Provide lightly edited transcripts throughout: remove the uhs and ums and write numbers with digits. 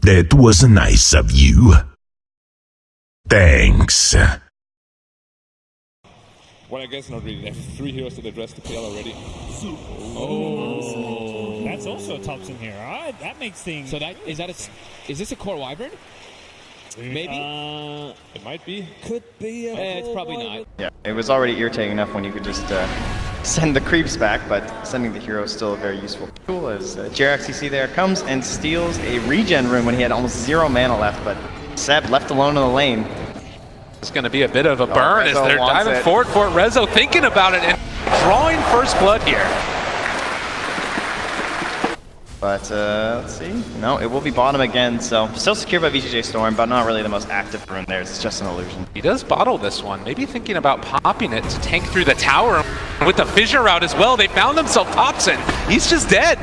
That was nice of you. Thanks. Well, I guess not really. They have 3 heroes that address the PL already. Oh, that's also Thompson here. That makes things. So that is this a core Wyvern? Maybe. It might be. Could be. It's probably not. Yeah, it was already irritating enough when you could just send the creeps back, but sending the hero is still a very useful tool. As JRXCC there comes and steals a regen rune when he had almost 0 mana left, but Seb left alone in the lane. It's going to be a bit of a burn as they're diving it. forward for it. Rezo thinking about it and drawing first blood here. But let's see. No, it will be bottom again, so still secured by VGJ Storm, but not really the most active rune there. It's just an illusion. He does bottle this one, maybe thinking about popping it to tank through the tower. With the fissure route as well, they found themselves Thompson. He's just dead.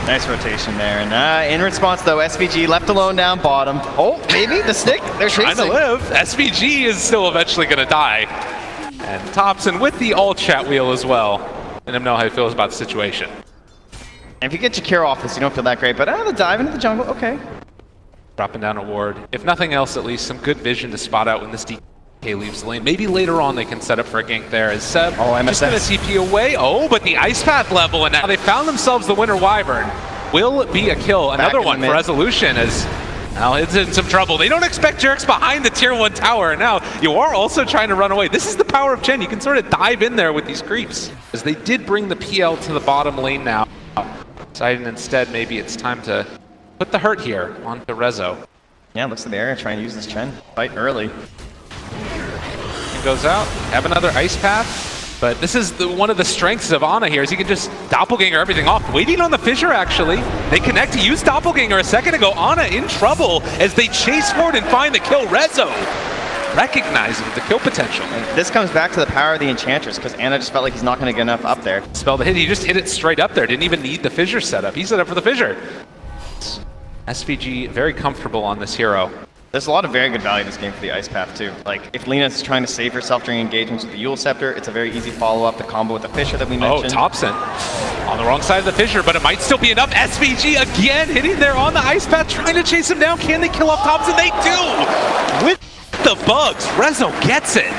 Nice rotation there, and in response though, SVG left alone down bottom. Oh, maybe the stick. They're trying to live. SVG is still eventually going to die, and Thompson with the all chat wheel as well. Let him know how he feels about the situation. And if you get Jakiro off this, you don't feel that great, but the dive into the jungle, okay. Dropping down a ward. If nothing else, at least some good vision to spot out when this DK leaves the lane. Maybe later on they can set up for a gank there. As Seb just going to CP away. Oh, but the Ice Path level, and now they found themselves the Winter Wyvern. Will be a kill. Another one for Resolution as now it's in some trouble. They don't expect Jerks behind the tier 1 tower. And now you are also trying to run away. This is the power of Chen. You can sort of dive in there with these creeps. As they did bring the PL to the bottom lane now. Deciding instead maybe it's time to put the hurt here onto Rezo. Yeah, looks like the area trying to use this Chen fight early. He goes out, have another Ice Path, but this is one of the strengths of Ana here is he can just doppelganger everything off. Waiting on the fissure actually. They connect to use doppelganger a second ago. Ana in trouble as they chase forward and find the kill. Rezo recognizing the kill potential. And this comes back to the power of the Enchantress, because Ana just felt like he's not going to get enough up there. Spell the hit, he just hit it straight up there. Didn't even need the fissure setup. He set up for the fissure. SVG very comfortable on this hero. There's a lot of very good value in this game for the Ice Path too. Like, if Lena's trying to save herself during engagements with the Yule Scepter, it's a very easy follow-up, the combo with the Fissure that we mentioned. Oh, Thompson on the wrong side of the Fissure, but it might still be enough. SVG again hitting there on the Ice Path, trying to chase him down. Can they kill off Thompson? They do! With the bugs, Rezo gets it.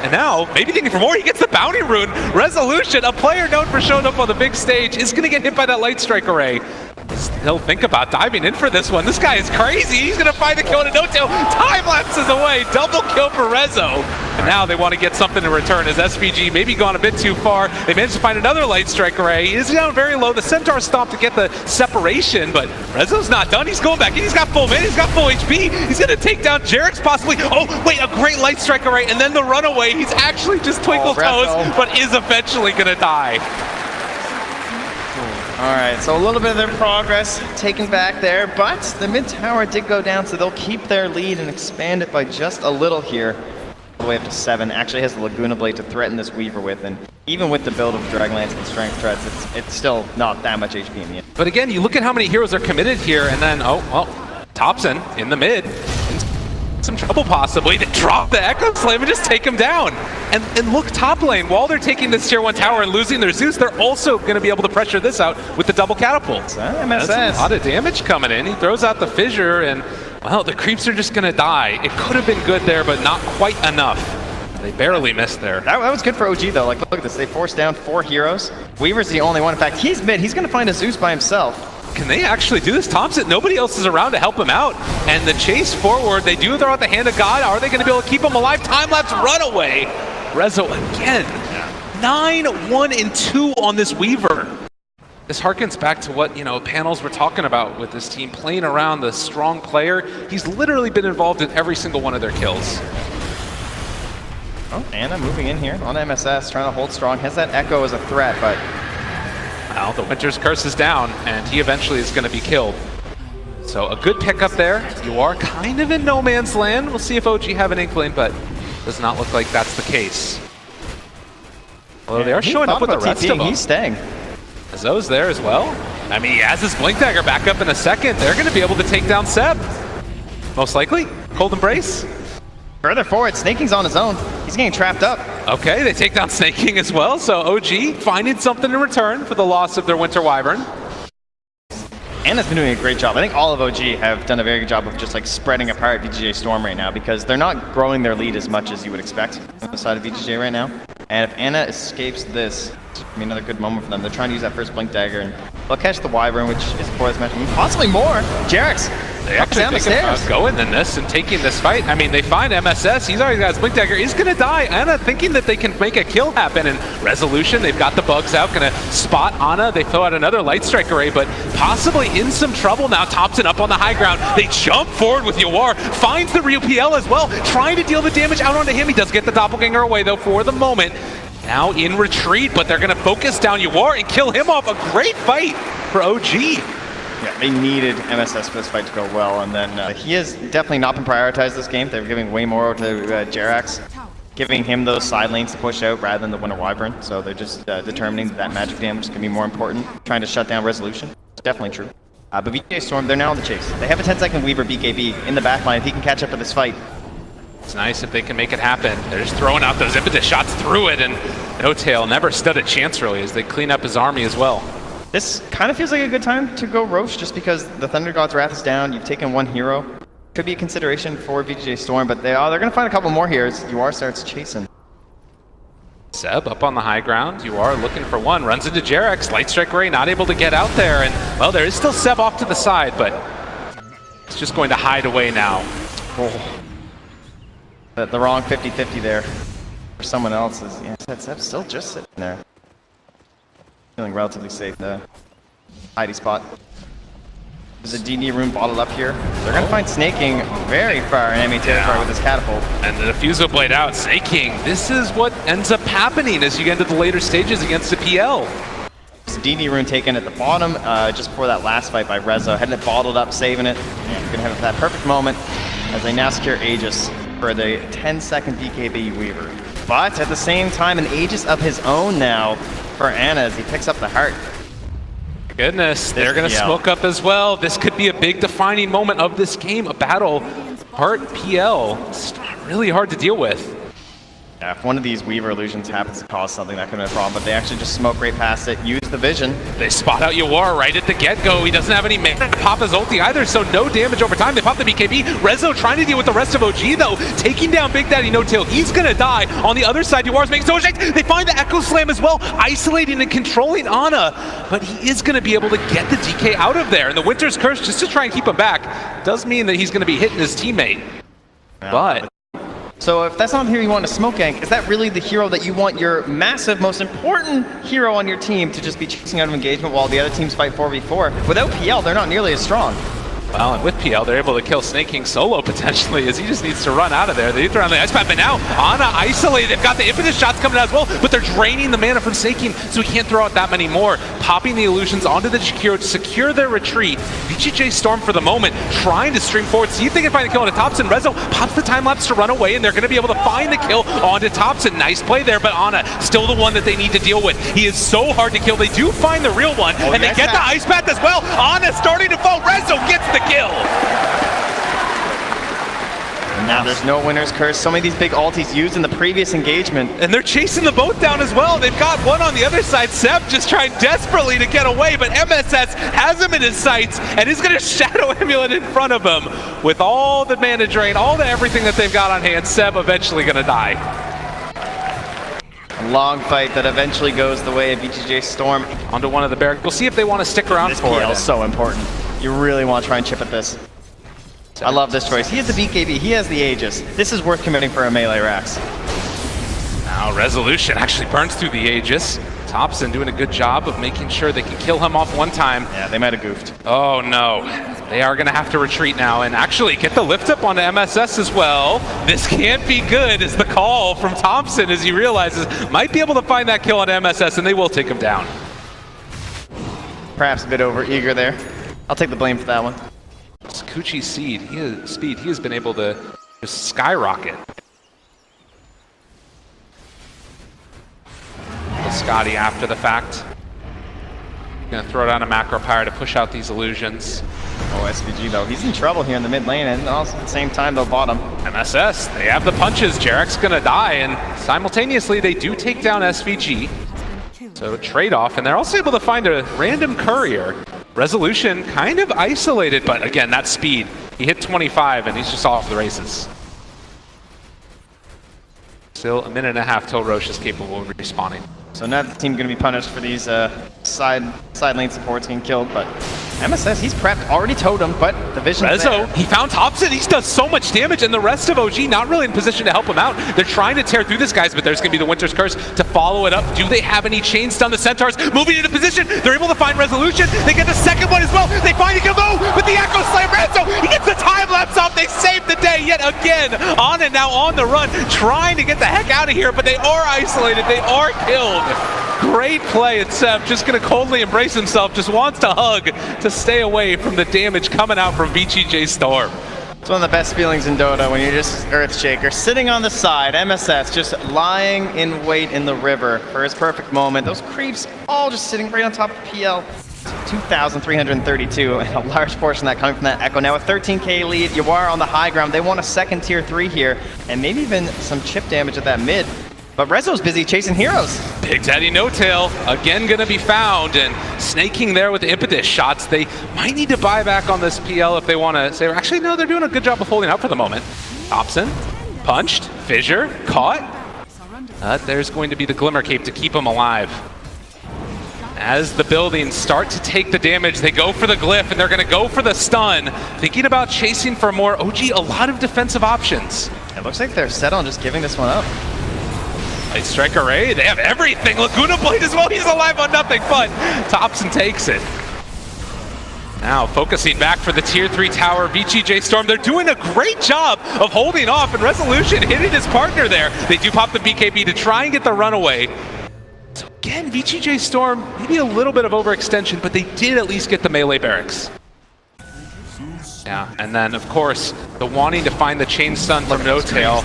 And now, maybe thinking for more, he gets the bounty rune. Resolution, a player known for showing up on the big stage, is going to get hit by that light strike array. He'll think about diving in for this one. This guy is crazy. He's going to find the kill in a no-tail. Time lapses away. Double kill for Rezo. And now they want to get something in return as SVG maybe gone a bit too far. They managed to find another light strike array. He is down very low. The Centaur stopped to get the separation, but Rezo's not done. He's going back in. He's got full mana. He's got full HP. He's going to take down Jerix possibly. Oh, wait, a great light strike array. And then the runaway. He's actually just twinkle toes, but is eventually going to die. Alright, so a little bit of their progress taken back there, but the mid tower did go down, so they'll keep their lead and expand it by just a little here. All the way up to 7. Actually has the Laguna Blade to threaten this Weaver with, and even with the build of Dragonlance and Strength Threads, it's still not that much HP in the end. But again, you look at how many heroes are committed here, and then, oh, well, Thompson in the mid. Some trouble possibly to drop the Echo Slam and just take him down. And look, top lane, while they're taking this tier 1 tower and losing their Zeus, they're also going to be able to pressure this out with the double catapults. MSS. That's a lot of damage coming in. He throws out the fissure and, well, the creeps are just going to die. It could have been good there, but not quite enough. They barely missed there. That was good for OG though. Like, look at this. They forced down 4 heroes. Weaver's the only one. In fact, he's mid. He's going to find a Zeus by himself. Can they actually do this? Thompson, nobody else is around to help him out. And the chase forward, they do throw out the hand of God. Are they going to be able to keep him alive? Time lapse runaway. Rezo again. 9, 1, and 2 on this Weaver. This harkens back to what, panels were talking about with this team, playing around the strong player. He's literally been involved in every single one of their kills. Oh, Ana moving in here on MSS, trying to hold strong. Has that Echo as a threat, but... Well, the Winter's Curse is down, and he eventually is going to be killed. So a good pickup there. You are kind of in no man's land. We'll see if OG have an inkling, but does not look like that's the case. Although they are showing up with the rest of them. He's staying. Zo's there as well. I mean, he has his Blink Dagger back up in a second. They're going to be able to take down Seb. Most likely. Cold Embrace. Further forward, Snaking's on his own. He's getting trapped up. Okay, they take down Snaking as well. So OG finding something in return for the loss of their Winter Wyvern. Anna's been doing a great job. I think all of OG have done a very good job of just like spreading apart VGJ Storm right now because they're not growing their lead as much as you would expect on the side of VGJ right now. And if Anna escapes this, it's gonna be another good moment for them. They're trying to use that first Blink Dagger and they'll catch the Wyvern, which is before this match. Possibly more. Jarex. They actually think about going in this and taking this fight. I mean, they find MSS. He's already got his Blink Dagger. He's going to die. Anna thinking that they can make a kill happen. And Resolution, they've got the bugs out. Going to spot Anna. They throw out another Light Strike array, but possibly in some trouble now. Thompson up on the high ground. They jump forward with Yawar. Finds the real PL as well. Trying to deal the damage out onto him. He does get the Doppelganger away, though, for the moment. Now in retreat, but they're going to focus down Yawar and kill him off. A great fight for OG. Yeah, they needed MSS for this fight to go well, and then he has definitely not been prioritized this game. They're giving way more to Jarex, giving him those side lanes to push out rather than the Winter Wyvern, so they're just determining that magic damage is going to be more important, trying to shut down Resolution. It's definitely true. But VGJ Storm, they're now on the chase. They have a 10-second Weaver BKB in the backline if he can catch up to this fight. It's nice if they can make it happen. They're just throwing out those impetus shots through it, and No Tail never stood a chance really as they clean up his army as well. This kind of feels like a good time to go Roche just because the Thunder God's Wrath is down. You've taken one hero. Could be a consideration for VGJ Storm, but they're going to find a couple more here as UR starts chasing. Seb up on the high ground. You are looking for one. Runs into Jarex. Light Strike Ray not able to get out there. And, well, there is still Seb off to the side, but it's just going to hide away now. Oh. The wrong 50-50 there for someone else. Yeah, Seb's still just sitting there. Feeling relatively safe in the hidey spot. There's a DD room bottled up here. They're going to find Snaking very far in enemy territory with his catapult. And the Diffusal Blade out. Snaking, this is what ends up happening as you get into the later stages against the PL. There's a DD room taken at the bottom just before that last fight by Rezo. Had it bottled up, saving it. And you're going to have that perfect moment as they now secure Aegis for the 10-second BKB Weaver. But at the same time, an Aegis of his own now for Anna as he picks up the heart. Goodness, they're going to smoke up as well. This could be a big defining moment of this game, a battle. Heart PL, it's really hard to deal with. Yeah, if one of these Weaver illusions happens to cause something, that could have been a problem, but they actually just smoke right past it, use the vision. They spot out Yawar right at the get-go. He doesn't have any mana to pop his ulti either, so no damage over time. They pop the BKB. Rezo trying to deal with the rest of OG, though, taking down Big Daddy No Tail. He's gonna die. On the other side, Yawar's making so much damage. They find the Echo Slam as well, isolating and controlling Ana, but he is gonna be able to get the DK out of there. And the Winter's Curse, just to try and keep him back, does mean that he's gonna be hitting his teammate. Yeah, but so if that's not the hero you want to smoke gank, is that really the hero that you want your massive, most important hero on your team to just be chasing out of engagement while the other teams fight 4v4? Without PL, they're not nearly as strong. Well, and with PL, they're able to kill Snake King solo potentially as he just needs to run out of there. They need to run the ice path, but now Ana isolated. They've got the impetus shots coming out as well, but they're draining the mana from Snake King, so he can't throw out that many more. Popping the illusions onto the Jakiro to secure their retreat. VGJ Storm for the moment, trying to stream forward, see if they can find a kill onto Thompson. Rezo pops the time lapse to run away, and they're going to be able to find the kill onto Thompson. Nice play there, but Ana still the one that they need to deal with. He is so hard to kill. They do find the real one, and they get the ice path as well. Ana starting to fall. Rezo gets the kill. And now there's no Winter's Curse. So many of these big ultis used in the previous engagement. And they're chasing the boat down as well. They've got one on the other side. Seb just trying desperately to get away, but MSS has him in his sights and is going to Shadow Amulet in front of him. With all the mana drain, all the everything that they've got on hand, Seb eventually going to die. A long fight that eventually goes the way of VGJ Storm. Onto one of the barracks. We'll see if they want to stick around This for it. PL is so important. You really want to try and chip at this. I love this choice. He has the BKB, he has the Aegis. This is worth committing for a melee Rax. Now Resolution actually burns through the Aegis. Thompson doing a good job of making sure they can kill him off one time. Yeah, they might have goofed. Oh no. They are going to have to retreat now and actually get the lift up onto MSS as well. This can't be good is the call from Thompson as he realizes might be able to find that kill on MSS and they will take him down. Perhaps a bit over eager there. I'll take the blame for that one. Kuchi's speed, he has been able to just skyrocket. Scotty after the fact. Gonna throw down a macro pyre to push out these illusions. Oh, SVG though, he's in trouble here in the mid lane, and also at the same time they'll bottom. MSS, they have the punches. Jarek's gonna die, and simultaneously they do take down SVG. So trade-off, and they're also able to find a random courier. Resolution kind of isolated, but again, that speed. He hit 25 and he's just off the races. Still a minute and a half till Roche is capable of respawning. So now the team going to be punished for these side lane supports getting killed, but MSS, he's prepped, already totem, but the vision's there. Rezo, he found Thompson, he does so much damage, and the rest of OG not really in position to help him out. They're trying to tear through this, guys, but there's going to be the Winter's Curse to follow it up. Do they have any chains down the Centaurs? Moving into position, they're able to find Resolution. They get the second one as well. They find Kamo with the Echo Slam. Rezo, he gets the time lapse off. They save the day yet again. Ana now on the run, trying to get the heck out of here, but they are isolated. They are killed. Great play, and Seb just going to coldly embrace himself, just wants to hug to stay away from the damage coming out from VGJ Storm. It's one of the best feelings in Dota when you're just Earthshaker, sitting on the side, MSS just lying in wait in the river for his perfect moment. Those creeps all just sitting right on top of PL. 2,332, and a large portion of that coming from that Echo. Now a 13k lead, Yawar on the high ground. They want a second tier 3 here, and maybe even some chip damage at that mid. But Rezo's busy chasing heroes. Big Daddy No Tail again gonna be found and snaking there with the impetus shots. They might need to buy back on this PL if they want to say, actually no, they're doing a good job of holding up for the moment. Thompson, punched, Fissure, caught. There's going to be the Glimmer Cape to keep him alive. As the buildings start to take the damage, they go for the Glyph and they're gonna go for the stun. Thinking about chasing for more. OG, a lot of defensive options. It looks like they're set on just giving this one up. Light Strike Array, they have everything. Laguna Blade as well, he's alive on nothing, but Thompson takes it. Now focusing back for the tier 3 tower, VGJ Storm, they're doing a great job of holding off, and Resolution hitting his partner there. They do pop the BKB to try and get the runaway. So again, VGJ Storm, maybe a little bit of overextension, but they did at least get the melee barracks. Yeah, and then of course, the wanting to find the chain stun from No Tail.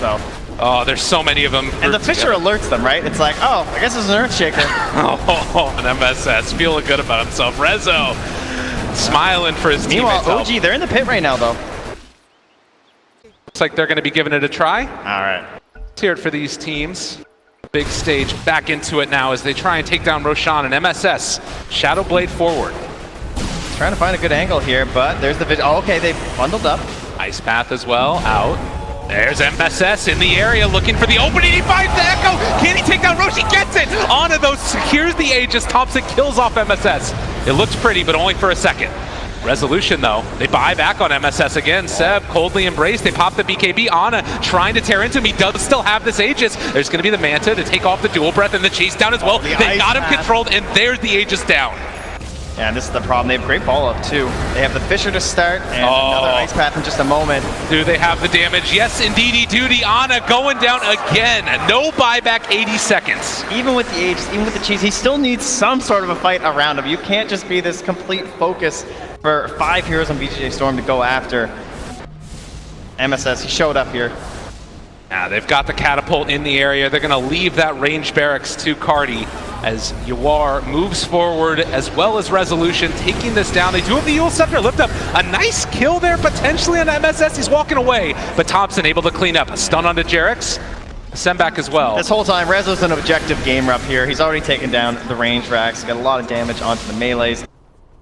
Oh, there's so many of them. And the Fissure alerts them, right? It's like, oh, I guess it's an Earthshaker. Oh, an MSS feeling good about himself. Rezo smiling for his teammates. Meanwhile, OG, they're in the pit right now, though. Looks like they're going to be giving it a try. All right. Let's hear it for these teams. Big stage back into it now as they try and take down Roshan and MSS. Shadow Blade forward. Trying to find a good angle here, but there's the vision. Oh, okay, they bundled up. Ice Path as well, out. There's MSS in the area looking for the opening. He finds the Echo. Can he take down Roche? He gets it. Ana, though, secures the Aegis. Thompson kills off MSS. It looks pretty, but only for a second. Resolution, though. They buy back on MSS again. Seb coldly embraced. They pop the BKB. Ana trying to tear into him. He does still have this Aegis. There's going to be the Manta to take off the dual breath and the chase down as well. They got him controlled, and there's the Aegis down. Yeah, and this is the problem. They have great follow-up, too. They have the Fissure to start, and another Ice Path in just a moment. Do they have the damage? Yes, indeedy duty. Ana going down again. No buyback, 80 seconds. Even with the Aegis, even with the cheese, he still needs some sort of a fight around him. You can't just be this complete focus for 5 heroes on VGJ Storm to go after MSS. He showed up here. Yeah, they've got the catapult in the area. They're going to leave that range barracks to Cardi as Yawar moves forward, as well as Resolution taking this down. They do have the Yule Scepter lift up. A nice kill there potentially on MSS. He's walking away, but Thompson able to clean up. A stun onto Jerix. Send back as well. This whole time, Rezo's an objective gamer up here. He's already taken down the range racks. Got a lot of damage onto the melees.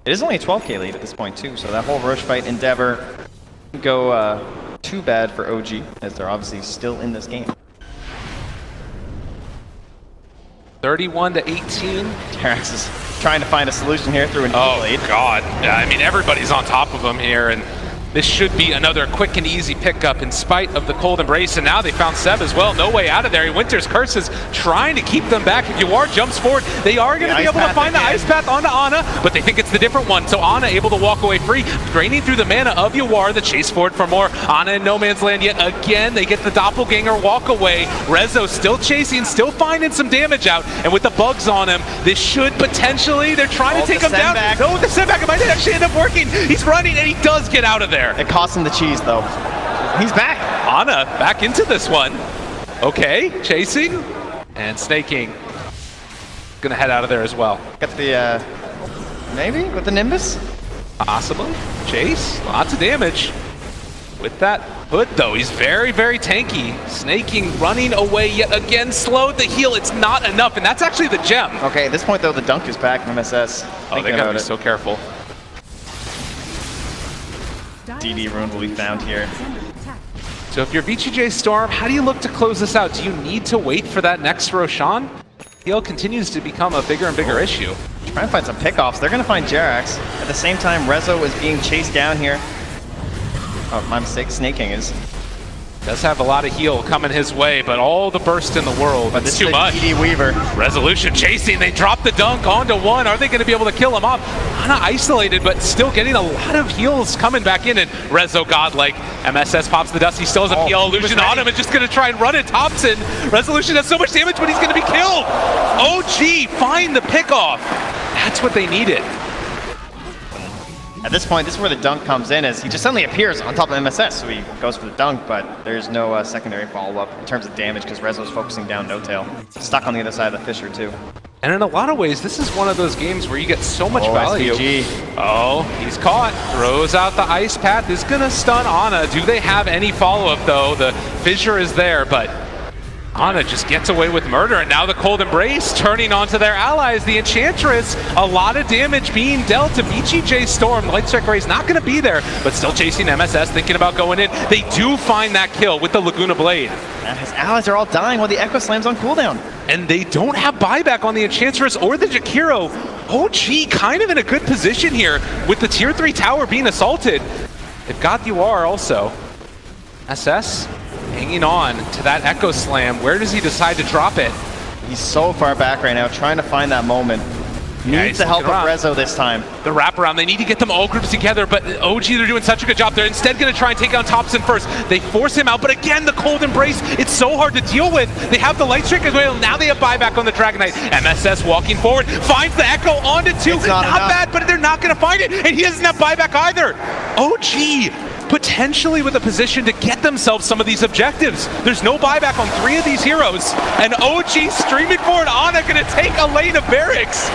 It is only a 12k lead at this point too, so that whole Roche fight endeavor didn't go too bad for OG, as they're obviously still in this game. 31 to 18. Terax is trying to find a solution here through an E-Blade. Oh God, yeah, I mean everybody's on top of him here, and this should be another quick and easy pickup in spite of the cold embrace, and now they found Seb as well. No way out of there. Winter's Curse is trying to keep them back. If Yawar jumps forward, they are going to be able to find the Ice Path onto Ana, but they think it's the different one, so Ana able to walk away free, draining through the mana of Yawar, the chase forward for more. Ana in no man's land yet again. They get the doppelganger walk away. Rezo still chasing, still finding some damage out, and with the bugs on him, this should potentially, they're trying to take him down. No, the send back, it might actually end up working. He's running, and he does get out of there. It cost him the cheese, though. He's back. Ana back into this one. Okay, chasing and snaking. Gonna head out of there as well. Got the, maybe with the Nimbus? Possibly. Chase, lots of damage. With that hood, though, he's very, very tanky. Snaking, running away yet again. Slowed the heal. It's not enough, and that's actually the gem. Okay, at this point, though, the dunk is back from MSS. Oh, they gotta be so careful. DD rune will be found here. So if you're VGJ Storm, how do you look to close this out? Do you need to wait for that next Roshan? Heal continues to become a bigger and bigger issue. Try and find some pickoffs. They're going to find Jerax. At the same time, Rezo is being chased down here. Oh, my mistake. Snaking is. Does have a lot of heal coming his way, but all the burst in the world, But it's this too is much. DD Weaver. Resolution chasing, they drop the dunk onto one. Are they going to be able to kill him off? Kind of isolated, but still getting a lot of heals coming back in, and Rezo godlike. MSS pops the dust, he still has a PL illusion on him and just going to try and run it. Thompson, Resolution has so much damage, but he's going to be killed. OG, find the pickoff. That's what they needed. At this point, this is where the dunk comes in, as he just suddenly appears on top of MSS, so he goes for the dunk, but there's no secondary follow-up in terms of damage because Rezo's focusing down No Tail. Stuck on the other side of the Fissure, too. And in a lot of ways, this is one of those games where you get so much value. SVG. Oh, he's caught. Throws out the ice path. Is going to stun Ana. Do they have any follow-up, though? The Fissure is there, but Ana just gets away with murder, and now the Cold Embrace turning onto their allies. The Enchantress, a lot of damage being dealt to VGJ Storm. Light Strike Array is not going to be there, but still chasing MSS, thinking about going in. They do find that kill with the Laguna Blade. And his allies are all dying while the Echo Slam's on cooldown. And they don't have buyback on the Enchantress or the Jakiro. OG kind of in a good position here with the tier 3 tower being assaulted. They've got UR also. SS hanging on to that Echo Slam. Where does he decide to drop it? He's so far back right now, trying to find that moment. Needs the help of Rezo this time. The wraparound, they need to get them all grouped together, but OG, they're doing such a good job. They're instead going to try and take out Thompson first. They force him out, but again, the Cold Embrace, it's so hard to deal with. They have the Light Strike as well. Now they have buyback on the Dragonite. MSS walking forward, finds the Echo onto 2. It's not bad, but they're not going to find it, and he doesn't have buyback either. OG potentially with a position to get themselves some of these objectives. There's no buyback on 3 of these heroes, and OG streaming forward. Ana going to take a lane of barracks.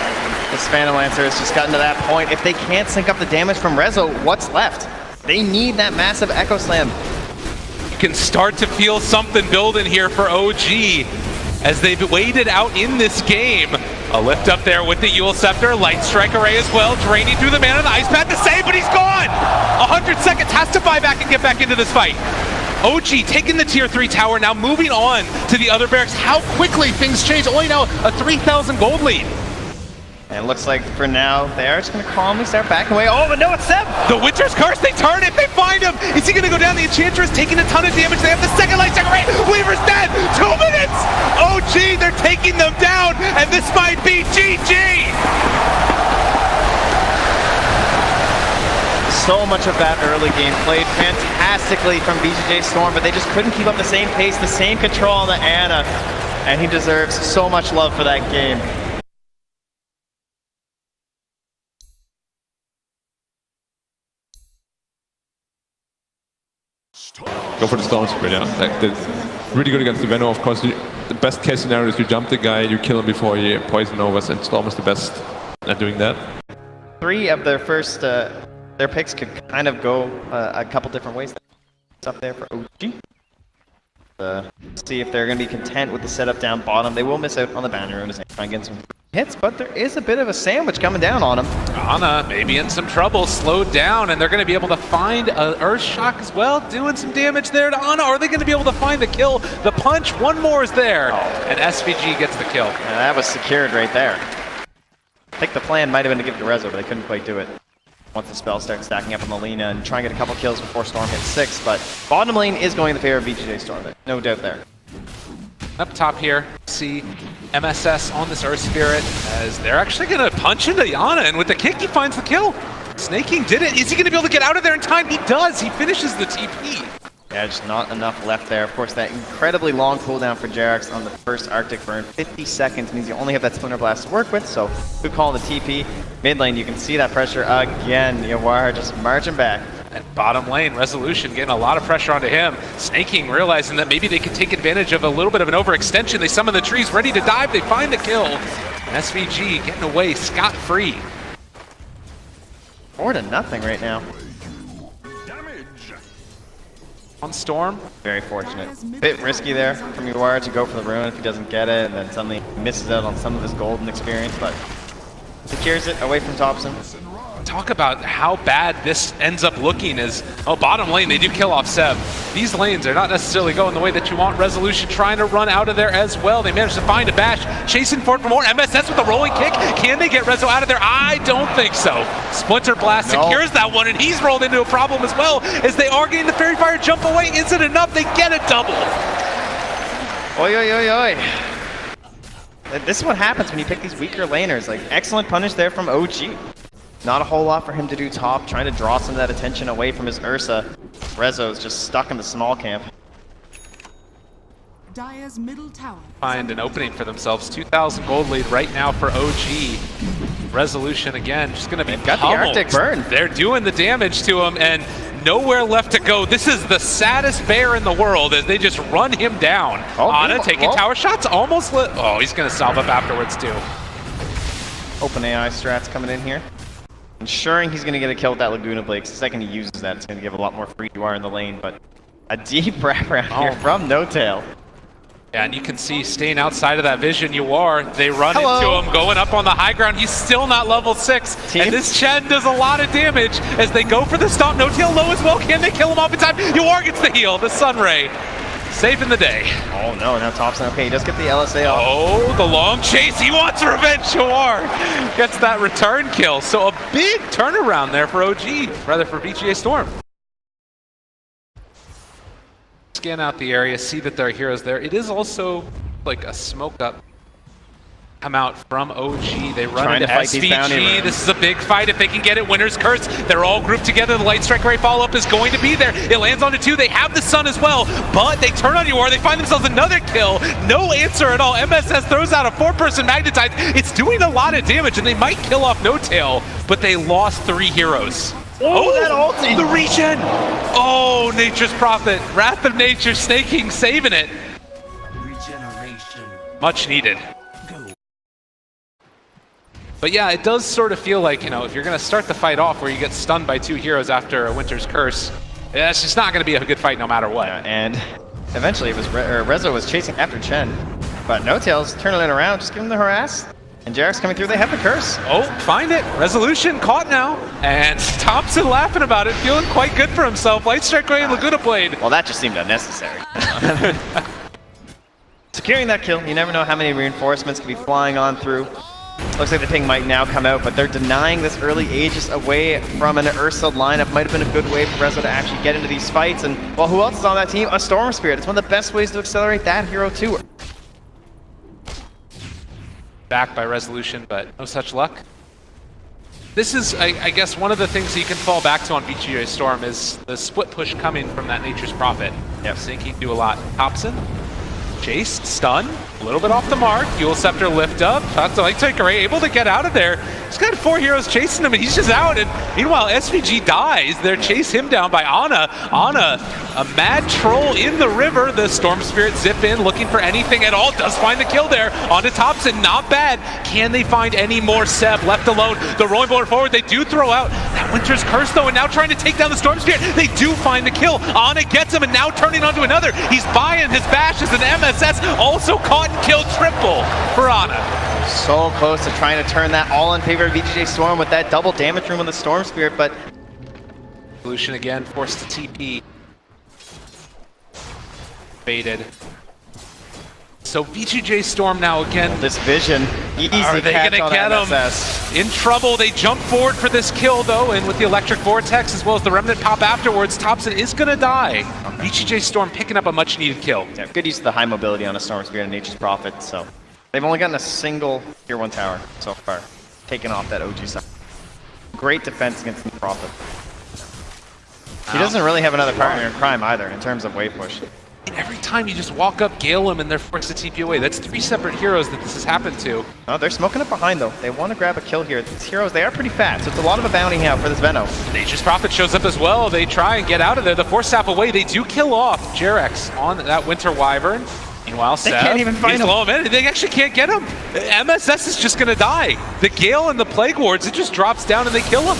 This Phantom Lancer has just gotten to that point. If they can't sync up the damage from Rezo, what's left? They need that massive Echo Slam. You can start to feel something building here for OG as they've waited out in this game. A lift up there with the Yule Scepter, Light Strike Array as well, draining through the man of the Ice Path to save, but he's gone! 100 seconds, has to buy back and get back into this fight. OG taking the tier 3 tower, now moving on to the other barracks. How quickly things change, only now a 3,000 gold lead. And it looks like for now, they are just going to calmly start backing away. Oh, but no, it's them! The Winter's Curse, they turn it, they find him! Is he going to go down? The Enchantress taking a ton of damage. They have the second Light Strike Array. Weaver's dead! 2 minutes! OG, they're taking them down, and this might be GG! So much of that early game played fantastically from VGJ Storm, but they just couldn't keep up the same pace, the same control on the Ana. And he deserves so much love for that game. Go for the Storm Sprint, yeah. Like, that's really good against the Venom, of course. The best case scenario is you jump the guy, you kill him before he poison overs, and Storm is the best at doing that. 3 of their first, their picks could kind of go a couple different ways. It's up there for OG. See if they're going to be content with the setup down bottom. They will miss out on the banner rune as they try and get some hits, but there is a bit of a sandwich coming down on them. Ana maybe in some trouble, slowed down, and they're going to be able to find an Earth Shock as well, doing some damage there to Ana. Are they going to be able to find the kill? The punch, one more is there, and SVG gets the kill. Yeah, that was secured right there. I think the plan might have been to give it to Rezo, but they couldn't quite do it. Once the spell starts stacking up on the Lina and try and get a couple kills before Storm hits 6, but bottom lane is going in the favor of VGJ Storm, no doubt there. Up top here, see MSS on this Earth Spirit as they're actually going to punch into Ana, and with the kick he finds the kill. Snaking did it. Is he going to be able to get out of there in time? He does. He finishes the TP. Yeah, just not enough left there. Of course, that incredibly long cooldown for Jerax on the first Arctic burn. 50 seconds means you only have that Splinter Blast to work with, so good call on the TP. Mid lane, you can see that pressure again. Yawar just marching back. And bottom lane, Resolution getting a lot of pressure onto him. Snaking, realizing that maybe they could take advantage of a little bit of an overextension. They summon the trees, ready to dive. They find the kill. And SVG getting away scot-free. 4-0 right now. On Storm. Very fortunate. Bit risky there from Yawar to go for the rune if he doesn't get it, and then suddenly misses out on some of his golden experience, but Secures it away from Thompson. Talk about how bad this ends up looking is, bottom lane, they do kill off Seb. These lanes are not necessarily going the way that you want. Resolution trying to run out of there as well. They managed to find a bash, chasing for it for more. MSS with the rolling kick. Can they get Rezo out of there? I don't think so. Splinter Blast secures that one, and he's rolled into a problem as well, as they are getting the Fairy Fire jump away. Is it enough? They get a double. Oi, oi, oi, oi. This is what happens when you pick these weaker laners. Like, excellent punish there from OG. Not a whole lot for him to do top, trying to draw some of that attention away from his Ursa. Rezo's just stuck in the small camp. Dire's middle tower. Find an opening for themselves. 2,000 gold lead right now for OG. Resolution again, just gonna be got pummeled. the Arctic burn. They're doing the damage to him and nowhere left to go. This is the saddest bear in the world as they just run him down. Ana taking tower shots, almost lit. Oh, he's gonna salve up afterwards too. Open AI strats coming in here. Ensuring he's going to get a kill with that Laguna Blade, because the second he uses that, it's going to give a lot more free UR in the lane, but a deep wraparound here from No Tail. Yeah, and you can see staying outside of that vision UR, they run into him, going up on the high ground. He's still not level 6, and this Chen does a lot of damage as they go for the stomp. No Tail low as well. Can they kill him off in time? UR gets the heal, the Sunray. Saving the day. Oh no, now Thompson, okay, he does get the LSA off. Oh, the long chase, he wants revenge, UR gets that return kill. So a big turnaround there for OG, rather for VGJ Storm. Scan out the area, see that there are heroes there. It is also like a smoke up. Come out from OG, they run into SVG. This is a big fight if they can get it. Winner's Curse, they're all grouped together. The Light Strike Ray follow-up is going to be there. It lands onto 2, they have the Sun as well, but they turn on UR, they find themselves another kill. No answer at all. MSS throws out a 4-person Magnetize. It's doing a lot of damage, and they might kill off No Tail, but they lost 3 heroes. Oh, that ulti! The regen! Oh, Nature's Prophet, Wrath of Nature, snaking, saving it. Regeneration. Much needed. But yeah, it does sort of feel like, you know, if you're going to start the fight off where you get stunned by 2 heroes after a Winter's Curse, it's just not going to be a good fight no matter what. Yeah, and eventually it was Rezo was chasing after Chen, but No Tail's turning it around, just giving the harass. And Jarek's coming through, they have the curse. Oh, find it. Resolution caught now. And Thompson laughing about it, feeling quite good for himself. Light Strike Ray and Laguna Blade. Well, that just seemed unnecessary. Securing that kill, you never know how many reinforcements could be flying on through. Looks like the ping might now come out, but they're denying this early Aegis away from an Ursa lineup. Might have been a good way for Rezo to actually get into these fights. And, well, who else is on that team? A Storm Spirit. It's one of the best ways to accelerate that hero too. Back by Resolution, but no such luck. This is, I guess, one of the things you can fall back to on VGJ Storm is the split push coming from that Nature's Prophet. Yep. I think he can do a lot. Thompson, chased, stun, a little bit off the mark. Fuel Scepter lift up. Shots to Light Strike Ray, able to get out of there. He's got 4 heroes chasing him, and he's just out. And meanwhile, SVG dies. They chase him down by Ana. Ana, a mad troll in the river. The Storm Spirit zip in, looking for anything at all. Does find the kill there. Onto Thompson, not bad. Can they find any more Seb left alone? The rolling board forward, they do throw out that Winter's Curse, though, and now trying to take down the Storm Spirit. They do find the kill. Ana gets him, and now turning onto another. He's buying his bash as an MSS. Also caught and killed triple for Ana. So close to trying to turn that all in favor of VGJ Storm with that double damage room on the Storm Spirit, but Resolution again, forced to TP. Baited. So VGJ Storm now again. This vision, easy Are they catch gonna on get MSS. him? In trouble, they jump forward for this kill though, and with the Electric Vortex as well as the Remnant pop afterwards, Thompson is gonna die. VGJ Storm picking up a much needed kill. Yeah, good use of the high mobility on a Storm Spirit and Nature's Prophet, so they've only gotten a single Tier 1 tower so far, taking off that OG side. Great defense against the Prophet. He doesn't really have another partner in crime either in terms of wave push. Every time you just walk up, gale him, and they're forced to TP away. That's 3 separate heroes that this has happened to. Oh, they're smoking up behind though. They want to grab a kill here. These heroes, they are pretty fast, so it's a lot of a bounty now for this Veno. Nature's Prophet shows up as well. They try and get out of there. The Force Staff away. They do kill off Jarex on that Winter Wyvern. Meanwhile, they can't even find him. They actually can't get him. MSS is just going to die. The Gale and the Plague Wards, it just drops down and they kill him.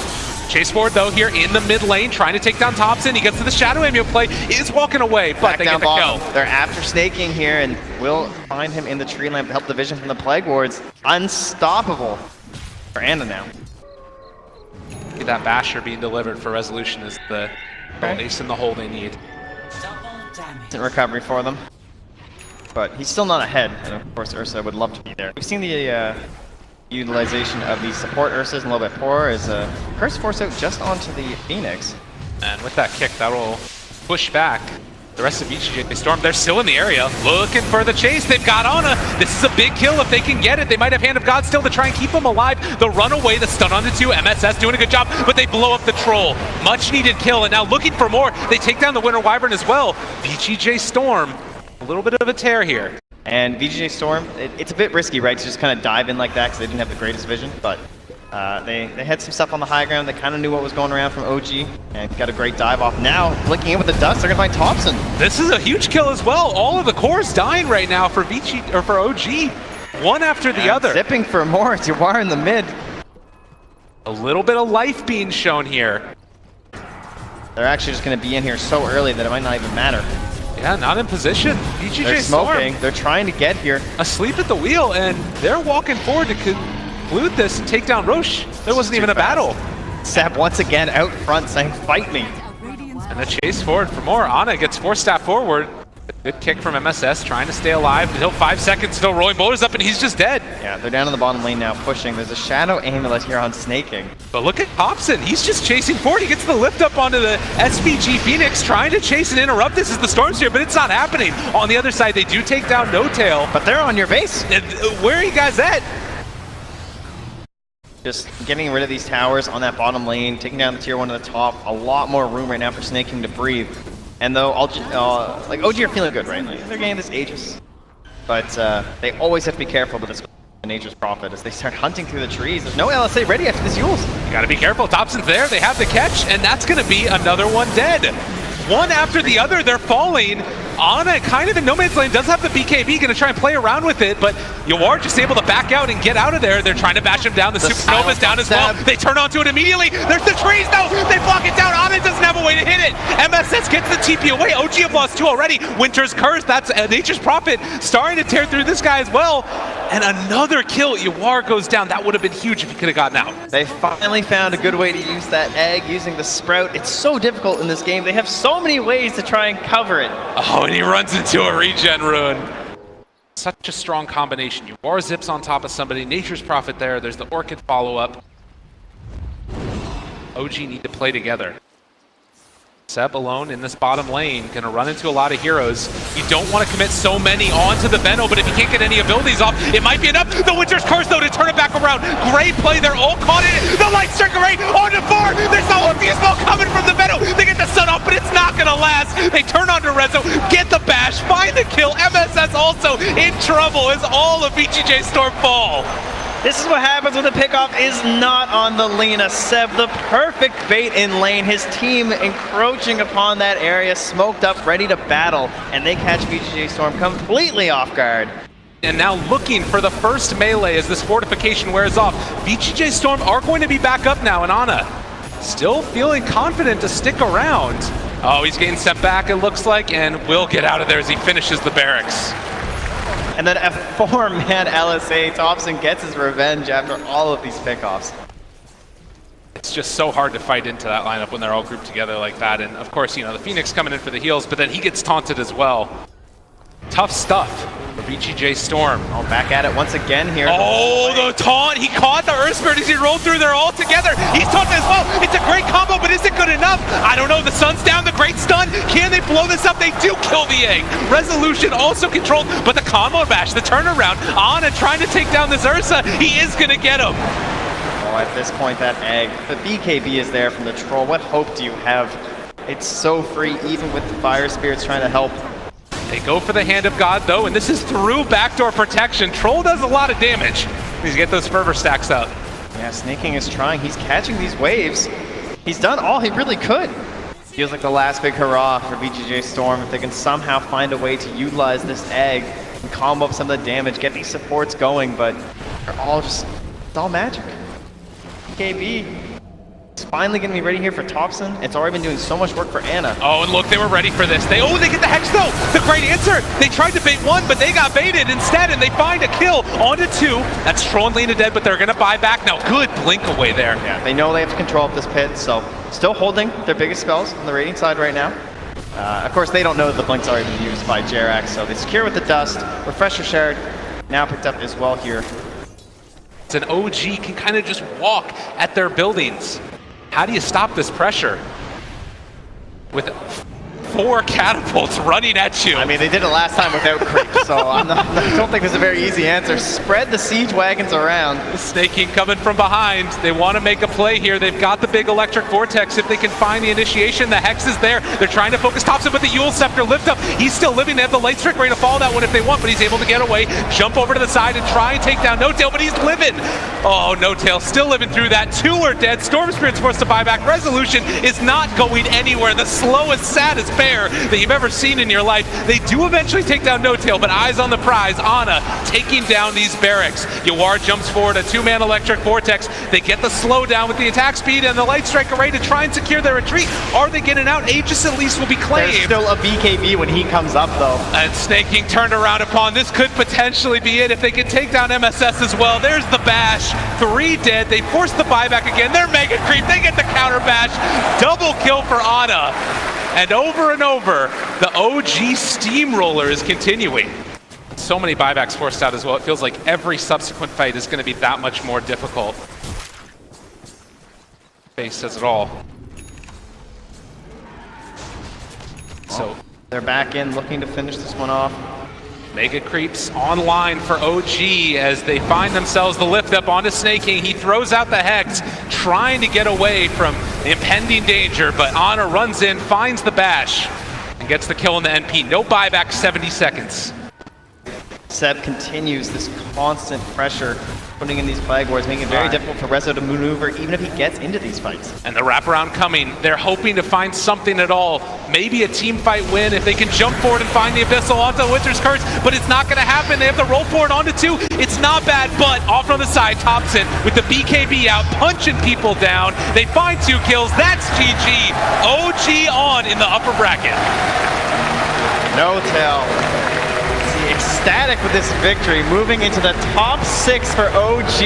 Chase forward though here in the mid lane, trying to take down Thompson. He gets to the Shadow Amulet play, is walking away, but they get the kill. They're after snaking here and will find him in the tree lamp to help the vision from the Plague Wards. Unstoppable. For Anna now. That basher being delivered for Resolution is the ace in the hole they need. Decent recovery for them. But he's still not ahead, and of course Ursa would love to be there. We've seen the utilization of the support Ursas a little bit poor as Curse force out just onto the Phoenix. And with that kick, that will push back the rest of VGJ Storm. They're still in the area, looking for the chase. They've got Ana. This is a big kill if they can get it. They might have Hand of God still to try and keep them alive. The runaway, the stun on the 2. MSS doing a good job, but they blow up the troll. Much needed kill, and now looking for more. They take down the Winter Wyvern as well. VGJ Storm, a little bit of a tear here. And VGJ Storm, it's a bit risky, right, to just kind of dive in like that because they didn't have the greatest vision, but they had some stuff on the high ground. They kind of knew what was going around from OG and got a great dive off. Now, flicking in with the dust, they're going to find Thompson. This is a huge kill as well. All of the cores dying right now for VG or for OG, one after the other. Zipping for more. It's Yawar in the mid. A little bit of life being shown here. They're actually just going to be in here so early that it might not even matter. Yeah, not in position. VGJ They're smoking. Storm They're trying to get here. asleep at the wheel, and they're walking forward to conclude this and take down Roche. There wasn't even a battle. Seb once again out front saying, "Fight me." And the chase forward for more. Ana gets force-staffed forward. Good kick from MSS, trying to stay alive until 5 seconds until Roy Muller's up and he's just dead. Yeah, they're down in the bottom lane now pushing. There's a Shadow Amulet here on Snaking. But look at Hobson. He's just chasing forward. He gets the lift up onto the SVG Phoenix, trying to chase and interrupt this as the Storm's here, but it's not happening. On the other side, they do take down No Tail. But they're on your base. Where are you guys at? Just getting rid of these towers on that bottom lane, taking down the tier 1 at the top. A lot more room right now for Snaking to breathe. And though like OG are feeling good, right? Like, they're getting this Aegis. But they always have to be careful with this Nature's Prophet as they start hunting through the trees. There's no LSA ready after this Yules. You gotta be careful. Thompson's there. They have the catch, and that's gonna be another one dead. One after the other, they're falling. Ana, kind of in no man's lane, does have the BKB, gonna try and play around with it, but Yawar just able to back out and get out of there. They're trying to bash him down. The Supernova's down as well. They turn onto it immediately. There's the trees, no! They block it down. Ana doesn't have a way to hit it. MSS gets the TP away. OG have lost 2 already. Winter's Curse, that's Nature's Prophet, starting to tear through this guy as well. And another kill. Yawar goes down. That would have been huge if he could have gotten out. They finally found a good way to use that egg using the sprout. It's so difficult in this game. They have so many ways to try and cover it. Oh, and he runs into a regen rune. Such a strong combination. Yawar zips on top of somebody. Nature's Prophet there. There's the Orchid follow-up. OG need to play together. Seb alone in this bottom lane, gonna run into a lot of heroes. You don't want to commit so many onto the Veno, but if you can't get any abilities off, it might be enough. The Winter's Curse though to turn it back around. Great play, they're all caught in it. The Light Strike Array onto 4. There's no obvious ball coming from the Veno. They get the sun off, but it's not gonna last. They turn onto Rezo, get the bash, find the kill. MSS also in trouble as all of VGJ Storm fall. This is what happens when the pickoff is not on the Lina. Seb, the perfect bait in lane. His team encroaching upon that area, smoked up, ready to battle, and they catch VGJ Storm completely off guard. And now looking for the first melee as this fortification wears off. VGJ Storm are going to be back up now, and Ana still feeling confident to stick around. Oh, he's getting sent back, it looks like, and will get out of there as he finishes the barracks. And then a 4-man LSA, Thompson gets his revenge after all of these pickoffs. It's just so hard to fight into that lineup when they're all grouped together like that. And of course, you know, the Phoenix coming in for the heals, but then he gets taunted as well. Tough stuff for VGJ Storm. Oh, back at it once again here. Oh, the taunt! He caught the Earth Spirit as he rolled through there all together. He's taunted as well. It's a great combo, but is it good enough? I don't know. The sun's down, the great stun. Can they blow this up? They do kill the egg. Resolution also controlled, but the combo bash, the turnaround, Ana trying to take down this Ursa. He is going to get him. Oh, at this point, that egg. The BKB is there from the troll. What hope do you have? It's so free, even with the Fire Spirits trying to help. They go for the Hand of God, though, and this is through backdoor protection. Troll does a lot of damage. Please get those fervor stacks up. Yeah, Snaking is trying. He's catching these waves. He's done all he really could. Feels like the last big hurrah for VGJ Storm. If they can somehow find a way to utilize this egg and combo up some of the damage, get these supports going, but they're all just, it's all magic. BKB finally going to be ready here for Thompson. It's already been doing so much work for Anna. Oh, and look, they were ready for this. They get the Hex though. The great answer. They tried to bait one, but they got baited instead, and they find a kill onto two. That's Stroll and Lena dead, but they're gonna buy back now. Good blink away there. Yeah, they know they have to control up this pit, so still holding their biggest spells on the rating side right now. Of course, they don't know that the blink's already been used by Jerax, so they secure with the dust. Refresher Shard now picked up as well here. It's an OG can kind of just walk at their buildings. How do you stop this pressure? With 4 catapults running at you. I mean, they did it last time without creep, so I don't think there's a very easy answer. Spread the siege wagons around. Snaking coming from behind. They want to make a play here. They've got the big electric vortex. If they can find the initiation, the Hex is there. They're trying to focus Thompson with the Yule Scepter lift up. He's still living. They have the light strike ready to follow that one if they want, but he's able to get away, jump over to the side and try and take down No-Tail, but he's living. Oh, No-Tail still living through that. 2 are dead. Storm Spirit's forced to buy back. Resolution is not going anywhere. The slowest, saddest bear that you've ever seen in your life. They do eventually take down No-Tail, but eyes on the prize. Ana taking down these barracks. Yawar jumps forward, a 2-man electric vortex. They get the slowdown with the attack speed and the light strike array to try and secure their retreat. Are they getting out? Aegis at least will be claimed. There's still a BKB when he comes up though. And Snaking turned around upon. This could potentially be it if they can take down MSS as well. There's the bash. 3 dead. They force the buyback again. They're mega creep. They get the counter bash. Double kill for Ana. And over, the OG steamroller is continuing. So many buybacks forced out as well. It feels like every subsequent fight is going to be that much more difficult. Face says it all. So they're back in, looking to finish this one off. Mega creeps online for OG as they find themselves the lift up onto Snaking. He throws out the Hex, trying to get away from impending danger, but Ana runs in, finds the bash, and gets the kill in the NP. No buyback, 70 seconds. Seb continues this constant pressure, putting in these flag wars, making it very difficult for Rezo to maneuver, even if he gets into these fights. And the wraparound coming. They're hoping to find something at all. Maybe a team fight win if they can jump forward and find the Abyssal onto Winter's Curse, but it's not going to happen. They have to roll forward onto 2. It's not bad, but off on the side, Thompson with the BKB out, punching people down. They find 2 kills. That's GG. OG on in the upper bracket. No-Tail. Ecstatic with this victory, moving into the top 6 for OG.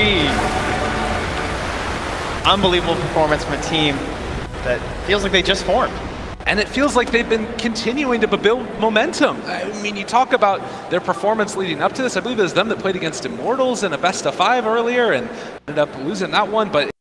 Unbelievable performance from a team that feels like they just formed. And it feels like they've been continuing to build momentum. I mean, you talk about their performance leading up to this. I believe it was them that played against Immortals in a best of 5 earlier and ended up losing that one. But